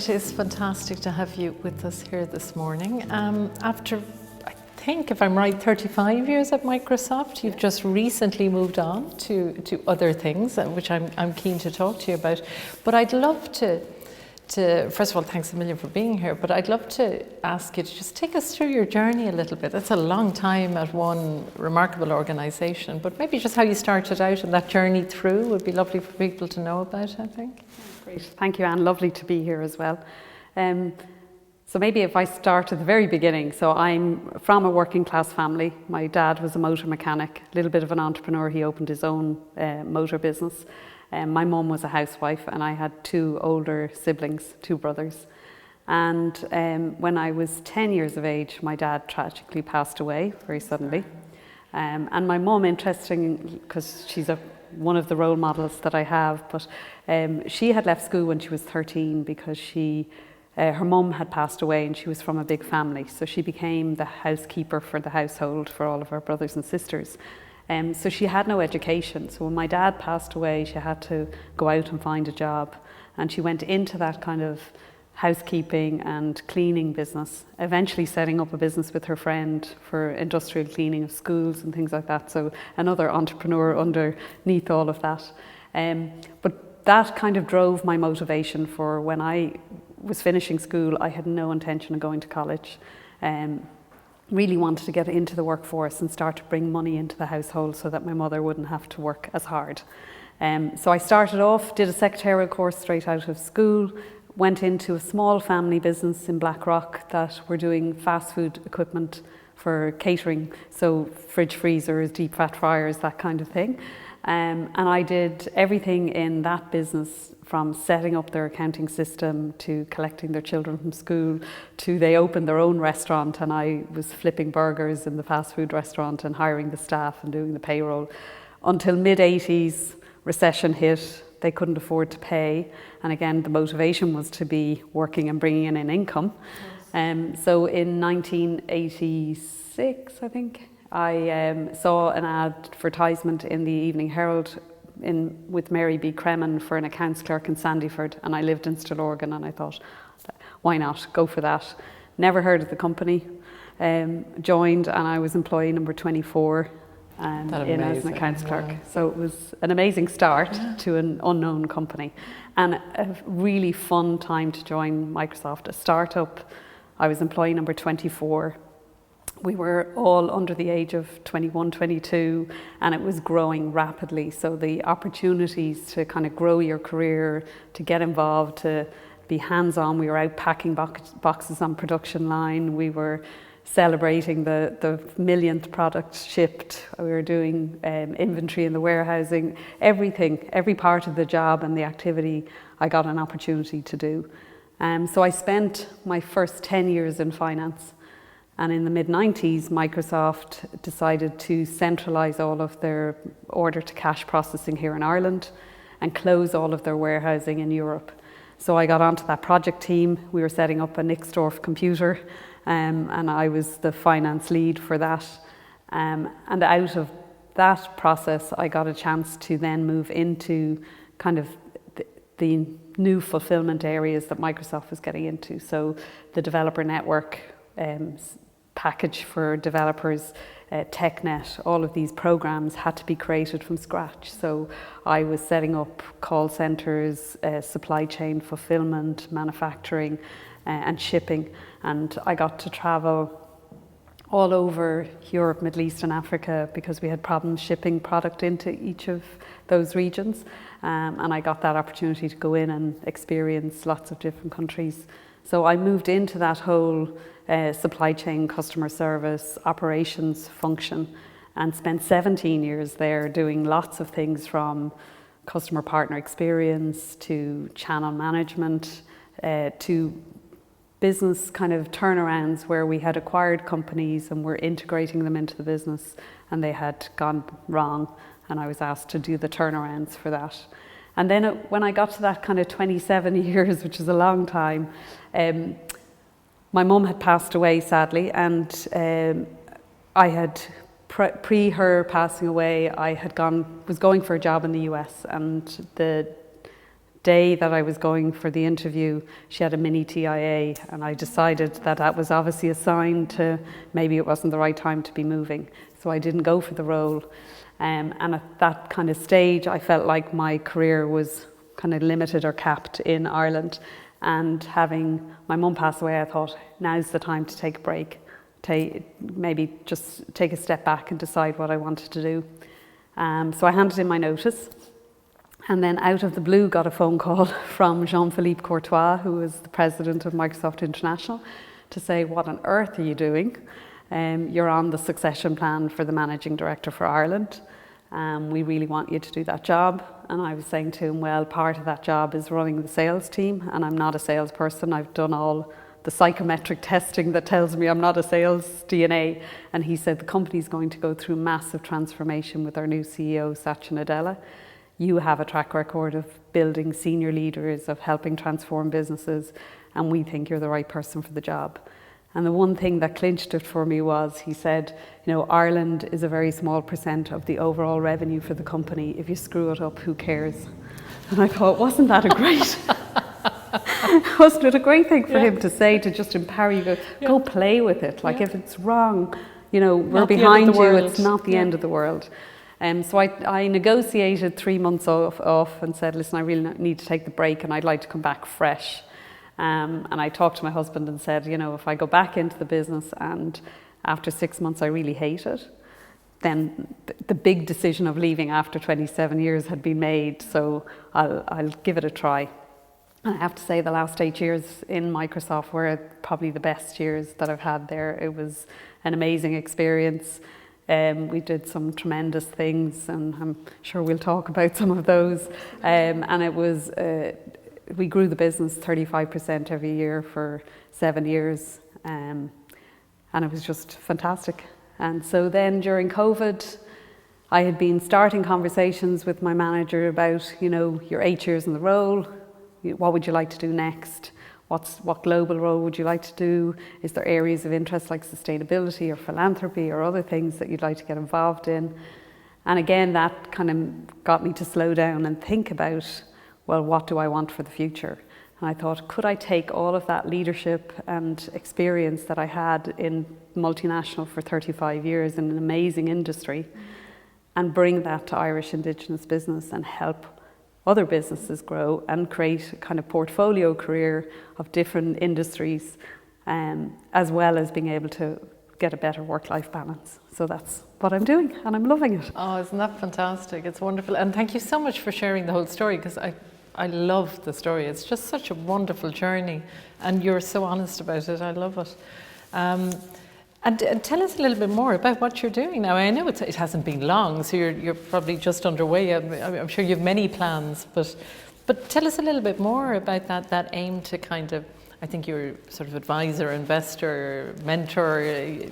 It is fantastic to have you with us here this morning. After, I think, if I'm right, 35 years at Microsoft, you've just recently moved on to other things, which I'm keen to talk to you about. But I'd love to, first of all, thanks a million for being here, but I'd love to ask you to just take us through your journey a little bit. That's a long time at one remarkable organisation, but maybe just how you started out and that journey through would be lovely for people to know about, I think. Great, thank you, Anne. Lovely to be here as well. So maybe if I start at the very beginning. So I'm from a working class family. My dad was a motor mechanic, a little bit of an entrepreneur. He opened his own motor business. My mum was a housewife, and I had two older siblings, two brothers. And when I was 10 years of age, my dad tragically passed away very suddenly. And my mum, interesting, because she's one of the role models that I have, but she had left school when she was 13 because her mum had passed away and she was from a big family. So she became the housekeeper for the household for all of her brothers and sisters. So she had no education. So when my dad passed away, she had to go out and find a job. And she went into that kind of housekeeping and cleaning business, eventually setting up a business with her friend for industrial cleaning of schools and things like that. So another entrepreneur underneath all of that. But that kind of drove my motivation for when I was finishing school. I had no intention of going to college. Really wanted to get into the workforce and start to bring money into the household so that my mother wouldn't have to work as hard. So I started off, did a secretarial course straight out of school, went into a small family business in Blackrock that were doing fast food equipment for catering, so fridge freezers, deep fat fryers, that kind of thing. And I did everything in that business, from setting up their accounting system to collecting their children from school to they opened their own restaurant, and I was flipping burgers in the fast food restaurant and hiring the staff and doing the payroll. Until mid-80s, recession hit, they couldn't afford to pay, and again the motivation was to be working and bringing in an income. So in 1986, I think, I saw an advertisement in the Evening Herald with Mary B. Cremen for an accounts clerk in Sandyford, and I lived in Stillorgan, and I thought, why not, go for that. Never heard of the company, joined, and I was employee number 24 in as an accounts clerk. Wow. So it was an amazing start to an unknown company, and a really fun time to join Microsoft, a startup. I was employee number 24. We were all under the age of 21, 22, and it was growing rapidly. So the opportunities to kind of grow your career, to get involved, to be hands-on. We were out packing boxes on production line. We were celebrating the millionth product shipped. We were doing inventory in the warehousing. Everything, every part of the job and the activity, I got an opportunity to do. So I spent my first 10 years in finance. And in the mid-90s, Microsoft decided to centralise all of their order-to-cash processing here in Ireland and close all of their warehousing in Europe. So I got onto that project team. We were setting up a Nixdorf computer, and I was the finance lead for that. And out of that process, I got a chance to then move into kind of the new fulfillment areas that Microsoft was getting into. So the developer network, package for developers, TechNet, all of these programs had to be created from scratch. So I was setting up call centers, supply chain fulfillment, manufacturing, and shipping. And I got to travel all over Europe, Middle East and Africa because we had problems shipping product into each of those regions. And I got that opportunity to go in and experience lots of different countries. So I moved into that whole supply chain, customer service, operations function, and spent 17 years there doing lots of things, from customer partner experience to channel management to business kind of turnarounds where we had acquired companies and were integrating them into the business and they had gone wrong, and I was asked to do the turnarounds for that. And then when I got to that kind of 27 years, which is a long time, my mum had passed away sadly, and I had pre her passing away, I was going for a job in the US, and the day that I was going for the interview, she had a mini TIA, and I decided that that was obviously a sign to maybe it wasn't the right time to be moving. So I didn't go for the role. And at that kind of stage, I felt like my career was kind of limited or capped in Ireland. And having my mum pass away, I thought, now's the time to take a break. Maybe just take a step back and decide what I wanted to do. So I handed in my notice. And then out of the blue got a phone call from Jean-Philippe Courtois, who was the president of Microsoft International, to say, what on earth are you doing? You're on the succession plan for the managing director for Ireland. We really want you to do that job. And I was saying to him, well, part of that job is running the sales team, and I'm not a salesperson. I've done all the psychometric testing that tells me I'm not a sales DNA. And he said, the company's going to go through massive transformation with our new CEO, Satya Nadella. You have a track record of building senior leaders, of helping transform businesses, and we think you're the right person for the job. And the one thing that clinched it for me was, he said, you know, Ireland is a very small % of the overall revenue for the company. If you screw it up, who cares? And I thought, wasn't that wasn't it a great thing for him to say, to just empower you, go play with it. Like if it's wrong, you know, we're behind you, it's not the end of the world. So I negotiated 3 months off and said, listen, I really need to take the break and I'd like to come back fresh. And I talked to my husband and said, you know, if I go back into the business and after 6 months I really hate it, then the big decision of leaving after 27 years had been made, so I'll give it a try. And I have to say the last 8 years in Microsoft were probably the best years that I've had there. It was an amazing experience. We did some tremendous things, and I'm sure we'll talk about some of those. And it was, we grew the business 35% every year for 7 years, and it was just fantastic. And so then during COVID, I had been starting conversations with my manager about, you know, you're 8 years in the role, what would you like to do next? What global role would you like to do? Is there areas of interest like sustainability or philanthropy or other things that you'd like to get involved in? And again, that kind of got me to slow down and think about, well, what do I want for the future? And I thought, could I take all of that leadership and experience that I had in multinational for 35 years in an amazing industry and bring that to Irish Indigenous business and help other businesses grow and create a kind of portfolio career of different industries, as well as being able to get a better work-life balance. So that's what I'm doing, and I'm loving it. Oh, isn't that fantastic? It's wonderful. And thank you so much for sharing the whole story, because I love the story. It's just such a wonderful journey, and you're so honest about it. I love it. And tell us a little bit more about what you're doing now. I know it hasn't been long, so you're probably just underway. I'm sure you have many plans, but tell us a little bit more about that aim to kind of, I think you're sort of advisor, investor, mentor,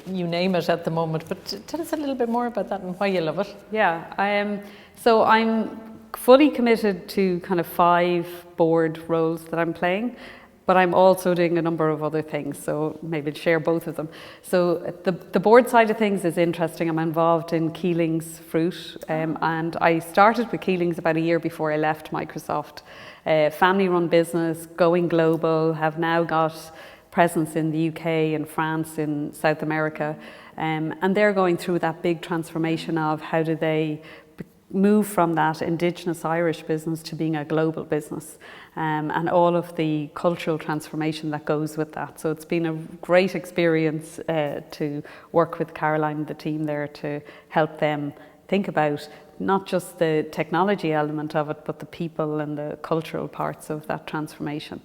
you name it at the moment. But tell us a little bit more about that and why you love it. Yeah, so I'm fully committed to kind of 5 board roles that I'm playing. But I'm also doing a number of other things, so maybe I'll share both of them. So the board side of things is interesting. I'm involved in Keeling's Fruit, and I started with Keeling's about a year before I left Microsoft. Family-run business, going global, have now got presence in the UK and France, in South America, and they're going through that big transformation of how do they move from that Indigenous Irish business to being a global business, and all of the cultural transformation that goes with that. So it's been a great experience to work with Caroline and the team there to help them think about not just the technology element of it, but the people and the cultural parts of that transformation.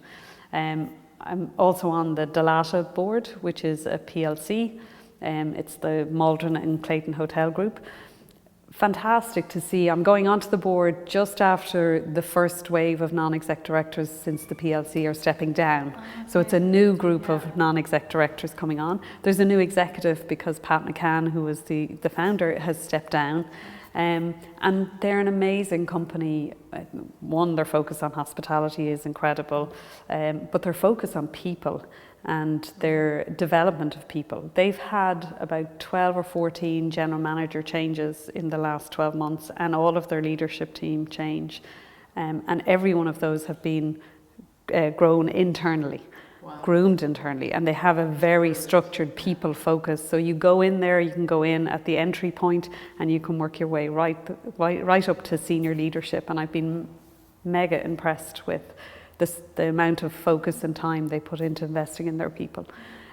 I'm also on the Dalata board, which is a PLC. It's the Maldron and Clayton Hotel Group. Fantastic to see. I'm going onto the board just after the first wave of non-exec directors since the PLC are stepping down. So it's a new group of non-exec directors coming on. There's a new executive because Pat McCann, who was the founder, has stepped down. And they're an amazing company. One, their focus on hospitality is incredible, but their focus on people and their development of people. They've had about 12 or 14 general manager changes in the last 12 months, and all of their leadership team change. And every one of those have been grown internally. Wow. Groomed internally, and they have a very structured people focus. So you go in there, you can go in at the entry point and you can work your way right up to senior leadership. And I've been mega impressed with the amount of focus and time they put into investing in their people.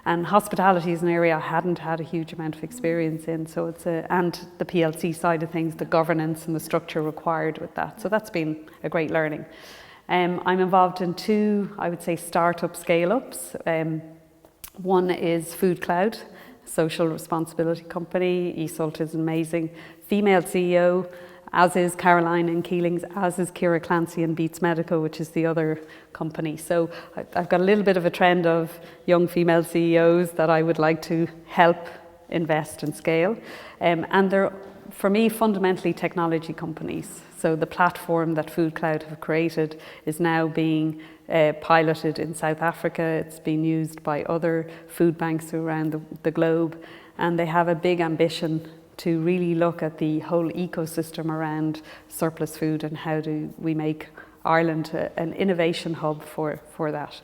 And hospitality is an area I hadn't had a huge amount of experience in. So it's and the PLC side of things, the governance and the structure required with that. So that's been a great learning. I'm involved in 2, I would say, startup scale-ups. One is Food Cloud, social responsibility company. Isolt is amazing. Female CEO, as is Caroline in Keelings, as is Kira Clancy in Beats Medical, which is the other company. So I've got a little bit of a trend of young female CEOs that I would like to help invest and scale. And they're, for me, fundamentally technology companies. So the platform that Food Cloud have created is now being piloted in South Africa. It's been used by other food banks around the globe. And they have a big ambition to really look at the whole ecosystem around surplus food and how do we make Ireland an innovation hub for that.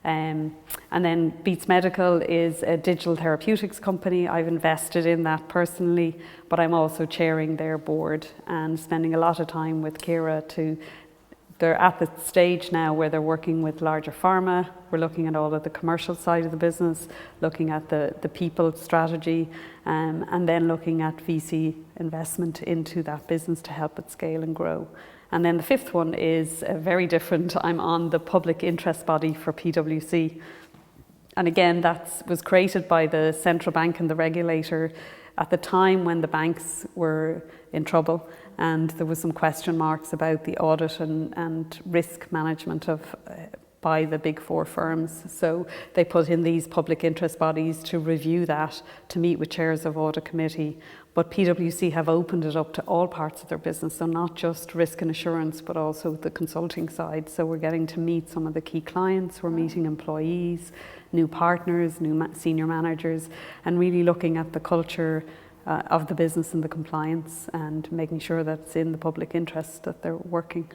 And then Beats Medical is a digital therapeutics company. I've invested in that personally, but I'm also chairing their board and spending a lot of time with Kira they're at the stage now where they're working with larger pharma. We're looking at all of the commercial side of the business, looking at the people strategy, and then looking at VC investment into that business to help it scale and grow. And then the 5th one is very different. I'm on the public interest body for PwC. And again, that was created by the central bank and the regulator at the time when the banks were in trouble. And there was some question marks about the audit and risk management by the big 4 firms. So they put in these public interest bodies to review that, to meet with chairs of audit committee. But PwC have opened it up to all parts of their business, so not just risk and assurance, but also the consulting side. So we're getting to meet some of the key clients, we're meeting employees, new partners, new senior managers, and really looking at the culture of the business and the compliance and making sure that it's in the public interest that they're working.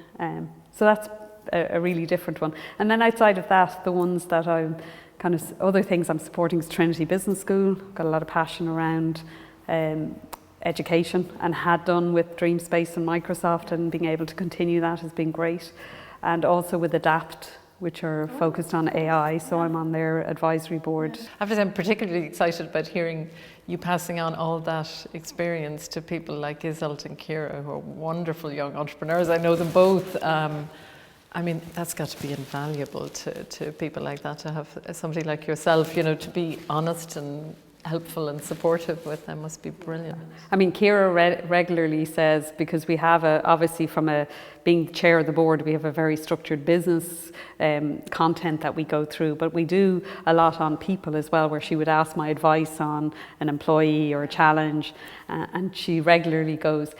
So that's a really different one. And then outside of that, the ones that I'm other things I'm supporting is Trinity Business School. Got a lot of passion around education and had done with Dreamspace and Microsoft, and being able to continue that has been great. And also with Adapt, which are focused on AI, so I'm on their advisory board. I have to say I'm particularly excited about hearing you passing on all that experience to people like Isolt and Kira, who are wonderful young entrepreneurs. I know them both. I mean, that's got to be invaluable to people like that, to have somebody like yourself, you know, to be honest and helpful and supportive with them must be brilliant. I mean, Kira regularly says, because we have obviously from being chair of the board, we have a very structured business content that we go through, but we do a lot on people as well, where she would ask my advice on an employee or a challenge, and she regularly goes,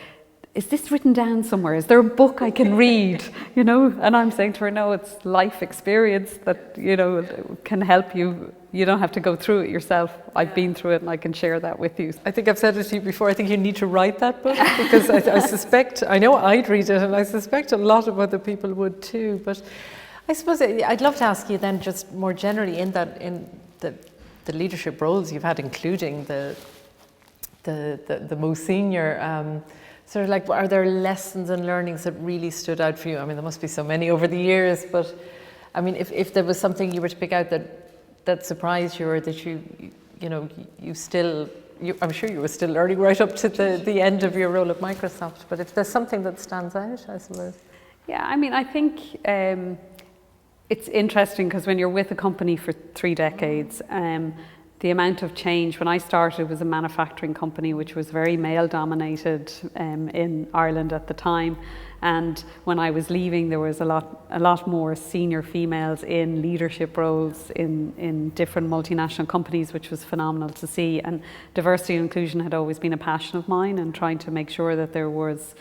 is this written down somewhere? Is there a book I can read? You know, and I'm saying to her, no, it's life experience that, you know, can help you. You don't have to go through it yourself. I've been through it and I can share that with you. I think I've said it to you before, I think you need to write that book, because I suspect, I know I'd read it, and I suspect a lot of other people would too. But I suppose I'd love to ask you then, just more generally, in the leadership roles you've had, including the most senior, sort of like, are there lessons and learnings that really stood out for you? I mean, there must be so many over the years, but I mean, if there was something you were to pick out that surprised you, or that I'm sure you were still learning right up to the end of your role at Microsoft, but if there's something that stands out, I suppose. Yeah, I mean, I think it's interesting, because when you're with a company for 3 decades, the amount of change. When I started, it was a manufacturing company which was very male dominated in Ireland at the time, and when I was leaving, there was a lot more senior females in leadership roles in different multinational companies, which was phenomenal to see. And diversity and inclusion had always been a passion of mine, and trying to make sure that there was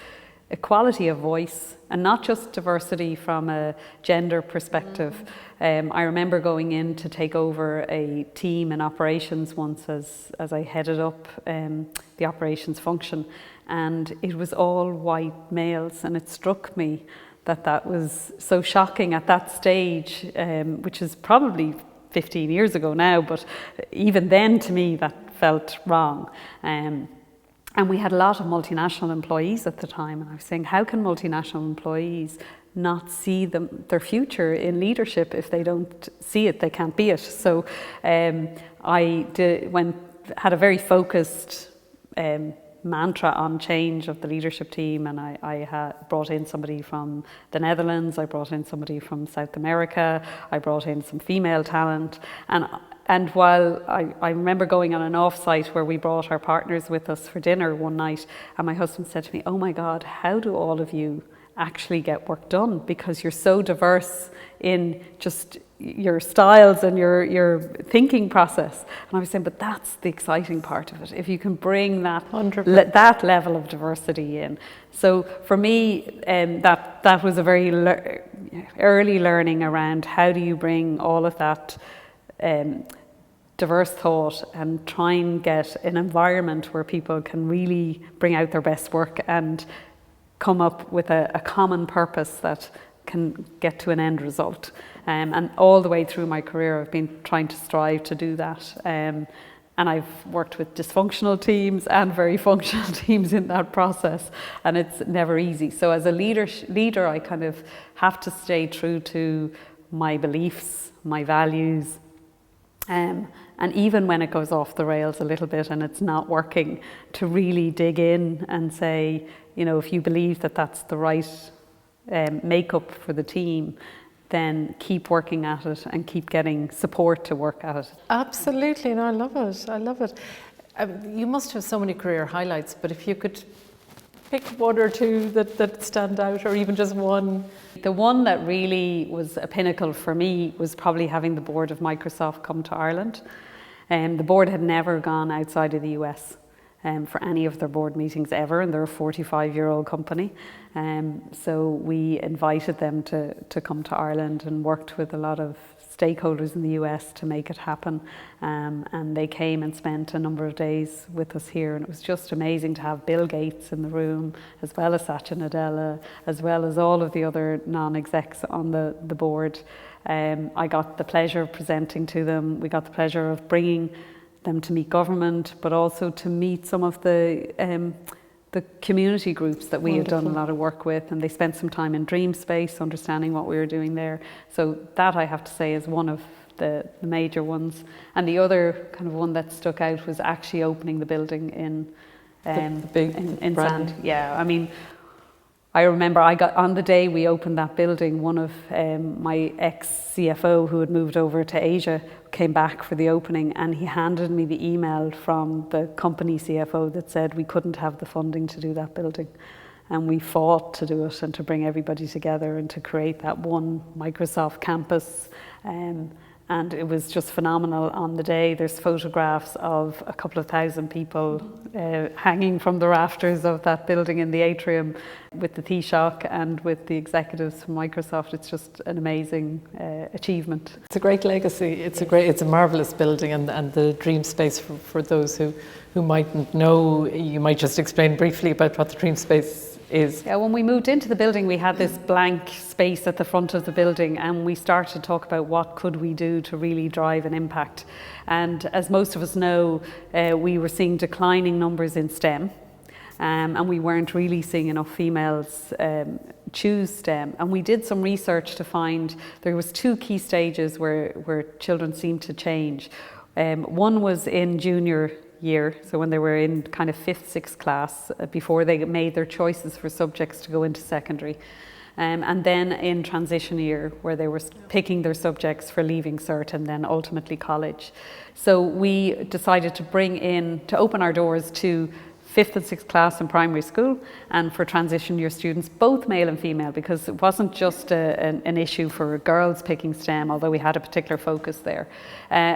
equality of voice, and not just diversity from a gender perspective. I remember going in to take over a team in operations once as I headed up the operations function, and it was all white males, and it struck me that was so shocking at that stage, which is probably 15 years ago now, but even then to me that felt wrong. And we had a lot of multinational employees at the time, and I was saying, how can multinational employees not see their future in leadership? If they don't see it, they can't be it. So I had a very focused mantra on change of the leadership team, and I had brought in somebody from the Netherlands, I brought in somebody from South America, I brought in some female talent, and while I remember going on an off-site where we brought our partners with us for dinner one night, and my husband said to me, "Oh my God, how do all of you actually get work done? Because you're so diverse in just your styles and your thinking process." And I was saying, but that's the exciting part of it, if you can bring that that level of diversity in. So for me, that was a very early learning around how do you bring all of that diverse thought and try and get an environment where people can really bring out their best work and come up with a common purpose that can get to an end result. And all the way through my career, I've been trying to strive to do that. And I've worked with dysfunctional teams and very functional teams in that process, and it's never easy. So as a leader, I kind of have to stay true to my beliefs, my values, and even when it goes off the rails a little bit and it's not working, to really dig in and say, you know, if you believe that that's the right makeup for the team, then keep working at it and keep getting support to work at it. Absolutely, no, I love it. I love it. You must have so many career highlights, but if you could pick one or two that stand out, or even just one. The one that really was a pinnacle for me was probably having the board of Microsoft come to Ireland. The board had never gone outside of the US for any of their board meetings ever, and they're a 45-year-old company. So we invited them to come to Ireland and worked with a lot of stakeholders in the US to make it happen. And they came and spent a number of days with us here, and it was just amazing to have Bill Gates in the room, as well as Satya Nadella, as well as all of the other non-execs on the board. I got the pleasure of presenting to them. We got the pleasure of bringing them to meet government, but also to meet some of the community groups that we had done a lot of work with, and they spent some time in Dream Space, understanding what we were doing there. So that, I have to say, is one of the major ones. And the other kind of one that stuck out was actually opening the building in the big in brand. Sand. Yeah, I mean, I remember I got on the day we opened that building, one of my ex-CFO who had moved over to Asia came back for the opening, and he handed me the email from the company CFO that said we couldn't have the funding to do that building. And we fought to do it and to bring everybody together and to create that one Microsoft campus. And it was just phenomenal on the day. There's photographs of a couple of thousand people hanging from the rafters of that building in the atrium with the Taoiseach and with the executives from Microsoft. It's just an amazing achievement. It's a great legacy. It's a marvelous building, and the Dream Space, for those who mightn't know, you might just explain briefly about what the Dream Space is. Yeah, when we moved into the building, we had this blank space at the front of the building, and we started to talk about what could we do to really drive an impact. And as most of us know, we were seeing declining numbers in STEM, and we weren't really seeing enough females choose STEM. And we did some research to find there was two key stages where children seemed to change. One was in junior year, so when they were in kind of 5th, 6th class, before they made their choices for subjects to go into secondary. And then in transition year, where they were picking their subjects for leaving cert and then ultimately college. So we decided to open our doors to 5th and 6th class in primary school, and for transition year students, both male and female, because it wasn't just an issue for girls picking STEM, although we had a particular focus there.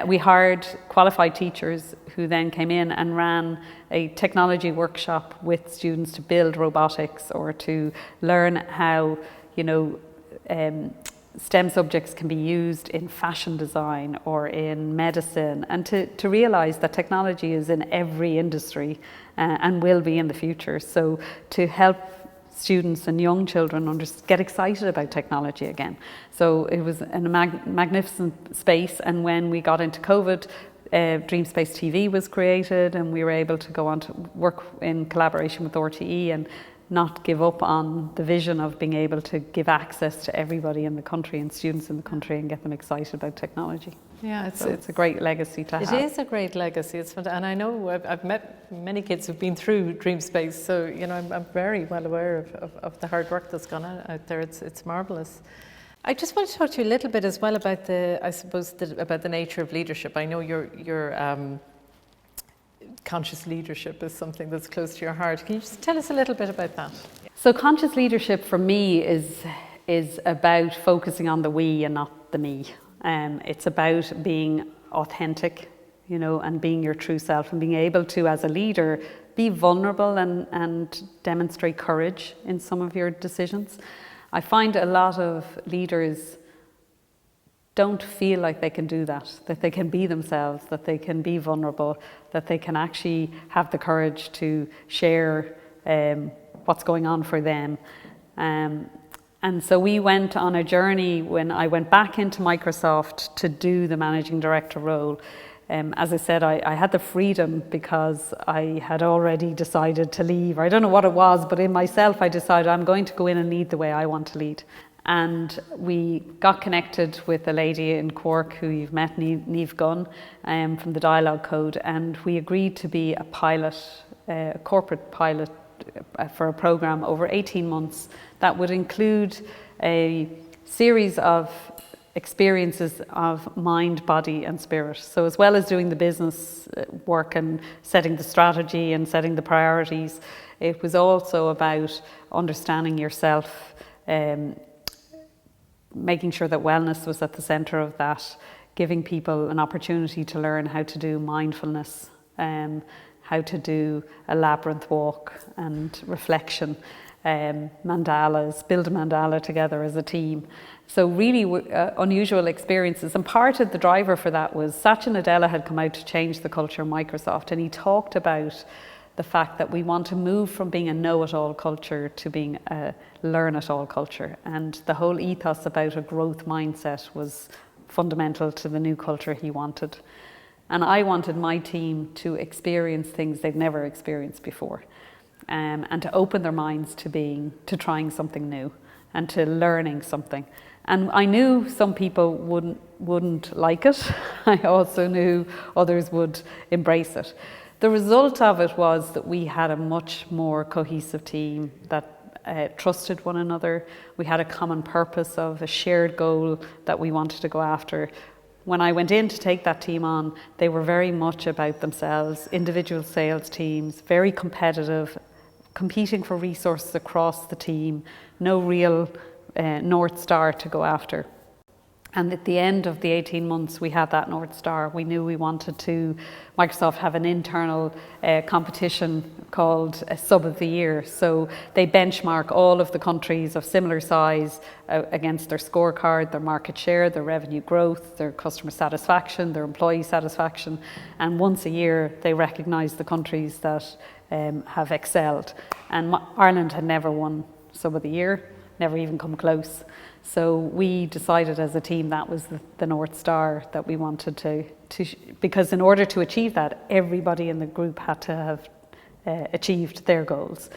We hired qualified teachers who then came in and ran a technology workshop with students to build robotics or to learn how, STEM subjects can be used in fashion design or in medicine, and to realise that technology is in every industry and will be in the future. So to help students and young children get excited about technology again. So it was a magnificent space, and when we got into COVID, Dream Space TV was created, and we were able to go on to work in collaboration with RTE and not give up on the vision of being able to give access to everybody in the country and students in the country and get them excited about technology. Yeah, it's a great legacy to have. It is a great legacy. It's fantastic. And I know I've met many kids who've been through Dream Space, so I'm very well aware of the hard work that's gone out there. It's marvellous. I just want to talk to you a little bit as well about about the nature of leadership. I know your conscious leadership is something that's close to your heart. Can you just tell us a little bit about that? So conscious leadership for me is about focusing on the we and not the me. It's about being authentic, and being your true self, and being able to, as a leader, be vulnerable and demonstrate courage in some of your decisions. I find a lot of leaders don't feel like they can do that they can be themselves, that they can be vulnerable, that they can actually have the courage to share what's going on for them. And so we went on a journey when I went back into Microsoft to do the managing director role. As I said, I had the freedom because I had already decided to leave. I don't know what it was, but in myself I decided I'm going to go in and lead the way I want to lead. And we got connected with a lady in Cork who you've met, Niamh Gunn, from the Dialogue Code, and we agreed to be a pilot, a corporate pilot for a programme over 18 months that would include a series of experiences of mind, body and spirit. So as well as doing the business work and setting the strategy and setting the priorities, it was also about understanding yourself, making sure that wellness was at the centre of that, giving people an opportunity to learn how to do mindfulness, how to do a labyrinth walk and reflection, mandalas, build a mandala together as a team. So really unusual experiences. And part of the driver for that was Satya Nadella had come out to change the culture of Microsoft, and he talked about the fact that we want to move from being a know-it-all culture to being a learn-it-all culture. And the whole ethos about a growth mindset was fundamental to the new culture he wanted. And I wanted my team to experience things they've never experienced before, and to open their minds to trying something new and to learning something. And I knew some people wouldn't like it. I also knew others would embrace it. The result of it was that we had a much more cohesive team that trusted one another. We had a common purpose of a shared goal that we wanted to go after. When I went in to take that team on, they were very much about themselves, individual sales teams, very competitive, competing for resources across the team, no real North Star to go after. And at the end of the 18 months, we had that North Star. We knew we wanted to, Microsoft have an internal competition called a Sub of the Year. So they benchmark all of the countries of similar size against their scorecard, their market share, their revenue growth, their customer satisfaction, their employee satisfaction. And once a year, they recognise the countries that have excelled. And Ireland had never won Sub of the Year, never even come close. So we decided as a team that was the North Star that we wanted to because in order to achieve that, everybody in the group had to have achieved their goals.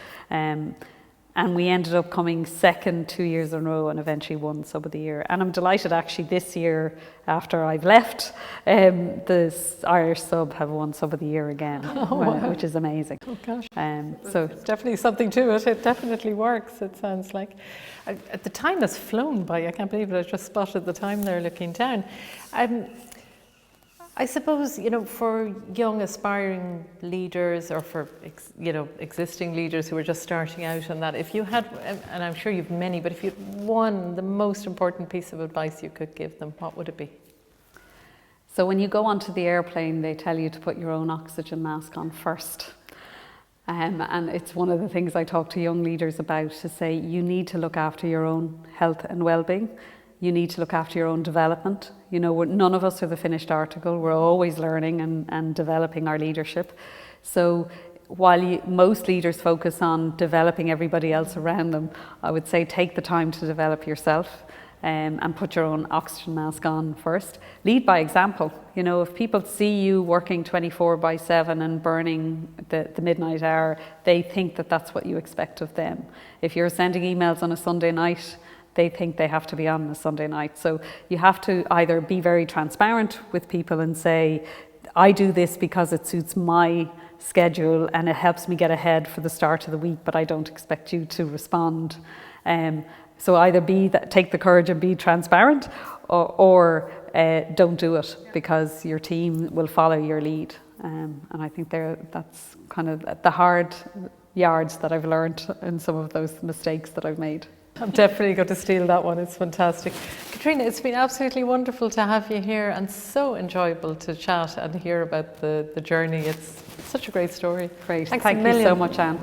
And we ended up coming second 2 years in a row and eventually won Sub of the Year. And I'm delighted actually this year, after I've left, the Irish Sub have won Sub of the Year again, which is amazing. Oh gosh. So there's definitely something to it. It definitely works, it sounds like. At the time has flown by. I can't believe it. I just spotted the time there looking down. I suppose, for young aspiring leaders or for, existing leaders who are just starting out on that, if you had, and I'm sure you've many, but if you had one, the most important piece of advice you could give them, what would it be? So when you go onto the airplane, they tell you to put your own oxygen mask on first. And it's one of the things I talk to young leaders about, to say you need to look after your own health and well-being. You need to look after your own development. None of us are the finished article. We're always learning and developing our leadership. So while most leaders focus on developing everybody else around them, I would say take the time to develop yourself. And put your own oxygen mask on first. Lead by example. You know, if people see you working 24/7 and burning the midnight hour, they think that that's what you expect of them. If you're sending emails on a Sunday night, they think they have to be on a Sunday night. So you have to either be very transparent with people and say, I do this because it suits my schedule and it helps me get ahead for the start of the week, but I don't expect you to respond. So either take the courage and be transparent, or don't do it because your team will follow your lead. And I think that's kind of the hard yards that I've learned in some of those mistakes that I've made. I'm definitely going to steal that one. It's fantastic. Cathriona, it's been absolutely wonderful to have you here and so enjoyable to chat and hear about the journey. It's such a great story. Great. Thanks Thank you so much, Anne.